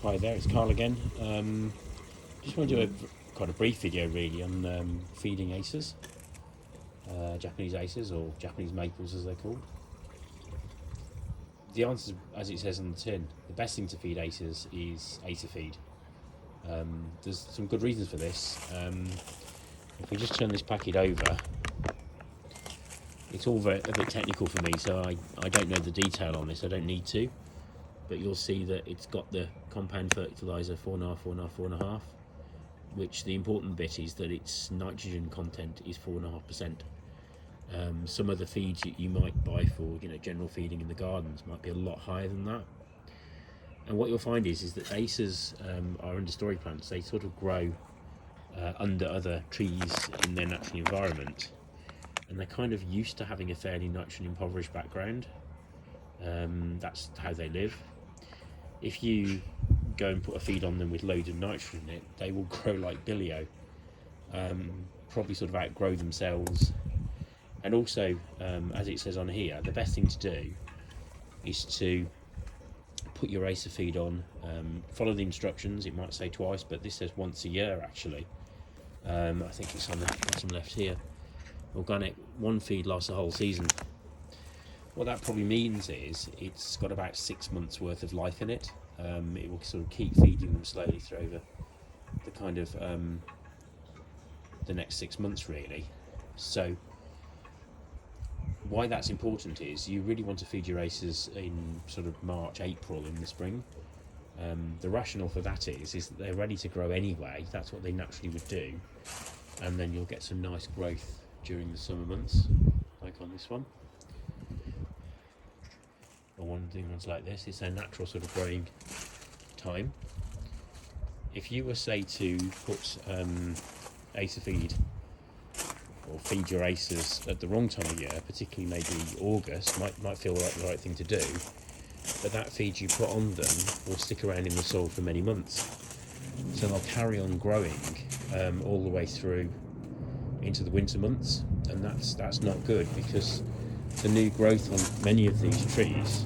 Hi there, it's Carl again. Just want to do a quite a brief video really on feeding acers, Japanese acers or Japanese maples as they're called. The answer, as it says on the tin, the best thing to feed acers is acer feed. There's some good reasons for this. If we just turn this packet over, it's all a bit technical for me, so I don't know the detail on this. I don't need to. But you'll see that it's got the compound fertiliser 4.5, 4.5, 4.5, which the important bit is that its nitrogen content is 4.5%. Some of the feeds you might buy for general feeding in the gardens might be a lot higher than that. And what you'll find is that acers are understory plants. They sort of grow under other trees in their natural environment, and they're kind of used to having a fairly nitrogen impoverished background. That's how they live. If you go and put a feed on them with loads of nitrogen in it, they will grow like billio, probably sort of outgrow themselves. And also, as it says on here, the best thing to do is to put your acer feed on, follow the instructions. It might say twice, but this says once a year actually. I think it's on the bottom left here. Organic, one feed lasts a whole season. What that probably means is it's got about 6 months worth of life in it. It will sort of keep feeding them slowly through over the kind of the next 6 months really. So why that's important is you really want to feed your acers in sort of March, April in the spring. The rationale for that is that they're ready to grow anyway. That's what they naturally would do, and then you'll get some nice growth during the summer months, like on this one. Or one of the ones like this. It's their natural sort of growing time. If you were, say, to put acer feed or feed your acers at the wrong time of year, particularly maybe August, might feel like the right thing to do, but that feed you put on them will stick around in the soil for many months, so they'll carry on growing all the way through into the winter months, and that's not good, because the new growth on many of these trees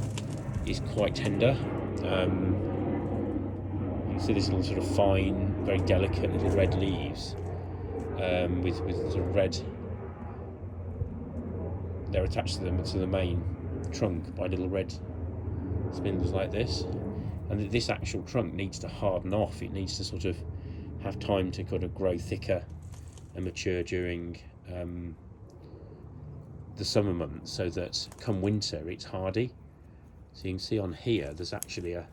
is quite tender. You can see these little sort of fine, very delicate little red leaves with sort of red. They're attached to the main trunk by little red spindles like this, and this actual trunk needs to harden off. It needs to sort of have time to kind of grow thicker and mature during the summer months, so that come winter it's hardy. So you can see on here there's actually a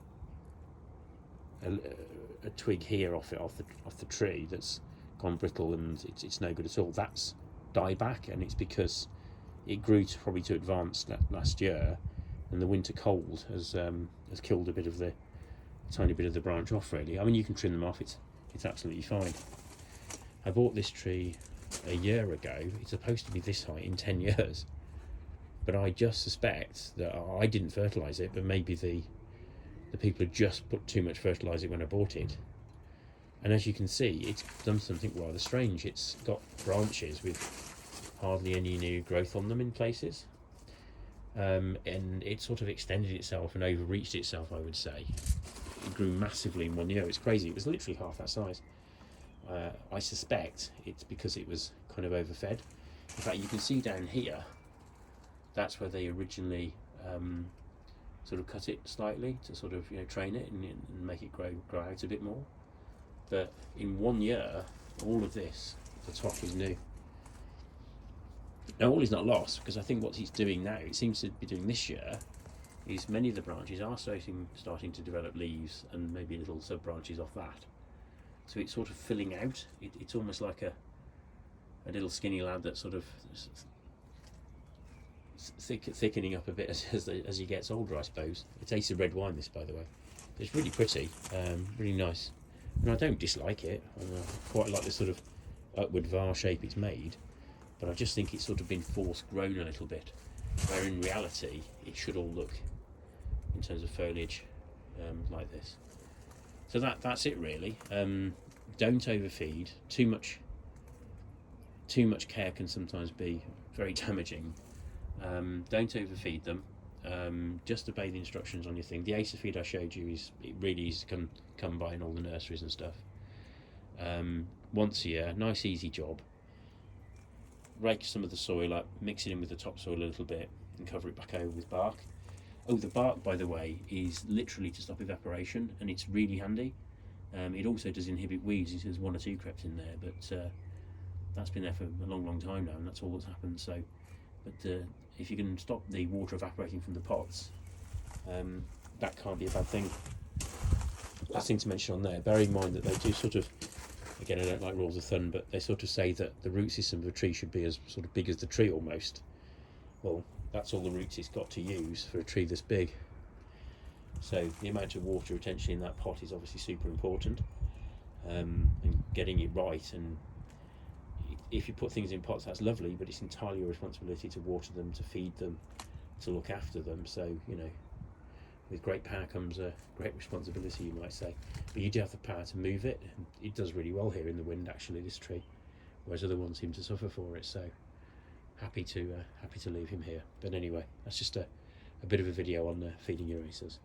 twig here off the tree that's gone brittle, and it's no good at all. That's dieback, and it's because it grew probably too advanced last year, and the winter cold has killed a tiny bit of the branch off really. I mean, you can trim them off, it's absolutely fine. I bought this tree a year ago. It's supposed to be this height in 10 years, but I just suspect that I didn't fertilise it, but maybe the people had just put too much fertiliser when I bought it. And as you can see, it's done something rather strange. It's got branches with hardly any new growth on them in places, and it sort of extended itself and overreached itself, I would say. It grew massively in 1 year. It's crazy. It was literally half that size. I suspect it's because it was kind of overfed. In fact, you can see down here, that's where they originally sort of cut it slightly to sort of train it and make it grow out a bit more. But in 1 year, all of this, the top is new. Now all is not lost, because I think what he's doing now, it seems to be doing this year, is many of the branches are starting to develop leaves and maybe little sub branches off that. So it's sort of filling out. It's almost like a little skinny lad that's sort of thickening up a bit as he gets older, I suppose. It's Acer red wine, this, by the way. It's really pretty, really nice, and I don't dislike it. I quite like the sort of upward var shape it's made, but I just think it's sort of been force grown a little bit, where in reality it should all look, in terms of foliage, like this. So that's it really. Don't overfeed. Too much care can sometimes be very damaging. Don't overfeed them. Just obey the instructions on your thing. The Acer feed I showed you is really easy to come by in all the nurseries and stuff. Once a year, nice easy job. Rake some of the soil up, mix it in with the topsoil a little bit, and cover it back over with bark. Oh, the bark, by the way, is literally to stop evaporation, and it's really handy. It also does inhibit weeds. There's 1 or 2 crept in there, but that's been there for a long time now, and that's all that's happened. So, but if you can stop the water evaporating from the pots, that can't be a bad thing. Last thing to mention on there, bear in mind that they do sort of, again, I don't like rules of thumb, but they sort of say that the root system of a tree should be as sort of big as the tree almost. Well, that's all the roots it's got to use for a tree this big. So the amount of water retention in that pot is obviously super important, and getting it right. And if you put things in pots, that's lovely, but it's entirely your responsibility to water them, to feed them, to look after them. So, you know, with great power comes a great responsibility, you might say. But you do have the power to move it, and it does really well here in the wind, actually, this tree, whereas other ones seem to suffer for it. So happy to leave him here. But anyway, that's just a bit of a video on feeding your acers.